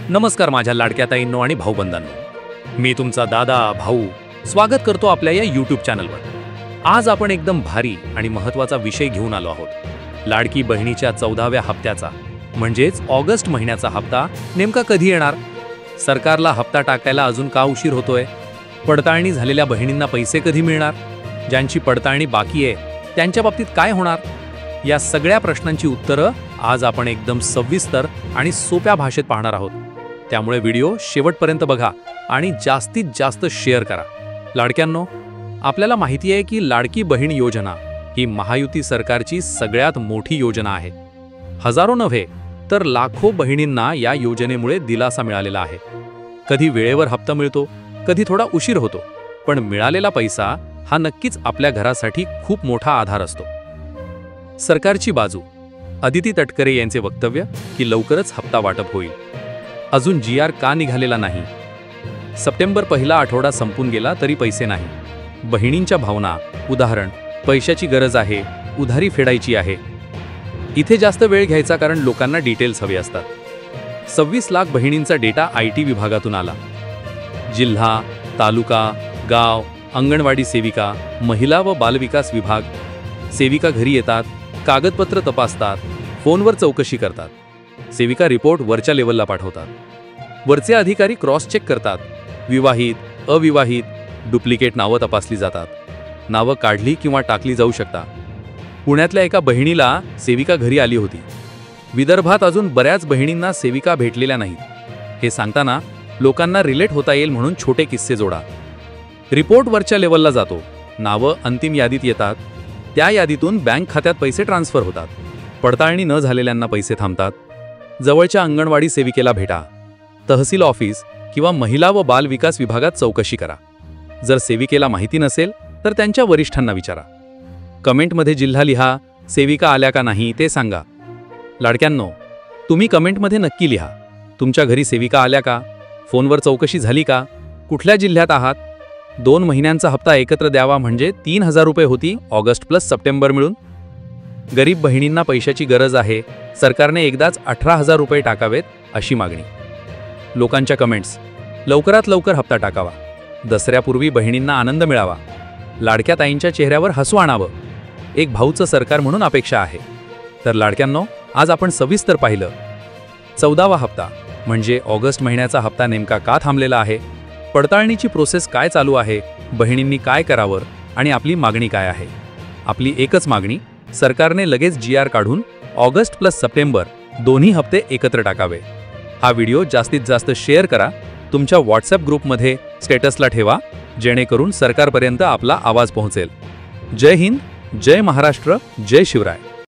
नमस्कार माझ्या लाडक्या ताईंनो आणि भाऊबंधांनो, मी तुमचा दादा भाऊ स्वागत करतो आपल्या या यूट्यूब चॅनलवर। आज आपण एकदम भारी आणि महत्त्वाचा विषय घेऊन आलो आहोत। लाडकी बहिणीच्या 14व्या हप्त्याचा म्हणजेच ऑगस्ट महिन्याचा हप्ता नेमका कधी येणार? सरकारला हप्ता टाकायला अजून का उशीर होतोय? पडताळणी झालेल्या बहिणींना पैसे कधी मिळणार? ज्यांची पडताळणी बाकी आहे त्यांच्या बाबतीत काय होणार? या सगळ्या प्रश्नांची उत्तरं आज आपण एकदम सविस्तर आणि सोप्या भाषेत पाहणार आहोत। त्यामुळे व्हिडिओ शेवटपर्यंत बघा आणि जास्तीत जास्त शेअर करा। लाडक्यांनो, आपल्याला माहिती आहे की लाडकी बहीण योजना ही महायुती सरकारची सगळ्यात मोठी योजना आहे। हजारो नव्हे तर लाखो बहिणींना या योजनेमुळे दिलासा मिळालेला आहे। कधी वेळेवर हप्ता मिळतो, कधी थोडा उशीर होतो, पण मिळालेला पैसा हा नक्कीच आपल्या घरासाठी खूप मोठा आधार असतो। सरकारची बाजू, अदिती तटकरे यांचे वक्तव्य की लवकरच हप्ता वाटप होईल। अजून GR का निघालेला नाही? सप्टेंबर पहिला आठवडा संपून गेला तरी पैसे नाही। बहिणींच्या भावना, उदाहरण, पैशाची गरज आहे, उधारी फेडायची आहे। इथे जास्त वेळ घ्यायचा कारण लोकांना डिटेल्स हवे असतात। 26 लाख बहिणींचा डेटा IT विभागातून आला। जिल्हा, तालुका, गाव, अंगणवाडी सेविका, महिला व बालविकास विभाग सेविका घरी येतात, कागदपत्र तपासतात, फोनवर चौकशी करतात। सेविका रिपोर्ट वरच्या लेवलला पाठवतात। वरचे अधिकारी क्रॉस चेक करतात। विवाहित, अविवाहित, डुप्लिकेट नावं तपासली जातात। नावं काढली किंवा टाकली जाऊ शकतात। पुण्यातल्या एका बहिणीला सेविका घरी आली होती। विदर्भात अजून बऱ्याच बहिणींना सेविका भेटलेल्या नाहीत। हे सांगताना लोकांना रिलेट होता येईल म्हणून छोटे किस्से जोडा। रिपोर्ट वरच्या लेवलला जातो, नावं अंतिम यादीत येतात, त्या यादीतून बँक खात्यात पैसे ट्रान्सफर होतात। पडताळणी न झालेल्यांना पैसे थांबतात। जवळच्या अंगणवाडी सेविकेला भेटा, तहसील ऑफिस किंवा महिला व बाल विकास विभागात चौकशी करा। जर सेविकेला माहिती नसेल तर त्यांच्या वरिष्ठांना विचारा। कमेंटमध्ये जिल्हा लिहा, सेविका आल्या का नाही ते सांगा। लाडक्यांनो, तुम्ही कमेंटमध्ये नक्की लिहा, तुमच्या घरी सेविका आल्या का? फोनवर चौकशी झाली का? कुठल्या जिल्ह्यात आहात? 2 महिन्यांचा हप्ता एकत्र द्यावा म्हणजे 3000 रुपये होती ऑगस्ट प्लस सप्टेंबर मिळून। गरीब बहिणींना पैशाची गरज आहे, सरकारने एकदाच 18,000 रुपये टाकावेत अशी मागणी। लोकांच्या कमेंट्स, लवकरात लवकर हप्ता टाकावा, दसऱ्यापूर्वी बहिणींना आनंद मिळावा, लाडक्या ताईंच्या चेहऱ्यावर हसू आणावं, एक भाऊचं सरकार म्हणून अपेक्षा आहे। तर लाडक्यांनो, आज आपण सविस्तर पाहिलं 14वा हप्ता म्हणजे ऑगस्ट महिन्याचा हप्ता नेमका का थांबलेला आहे, पडताळणीची प्रोसेस काय चालू आहे, बहिणींनी काय करावं आणि आपली मागणी काय आहे। आपली एकच मागणी, सरकारने लगेच GR काढून ऑगस्ट प्लस सप्टेंबर दोन्ही हप्ते एकत्र टाकावे। हा व्हिडिओ जास्तीत जास्त शेअर करा, तुमच्या WhatsApp ग्रुपमध्ये स्टेटसला ठेवा, जेणेकरून सरकारपर्यंत आपला आवाज पोहोचेल। जय हिंद, जय महाराष्ट्र, जय शिवराय।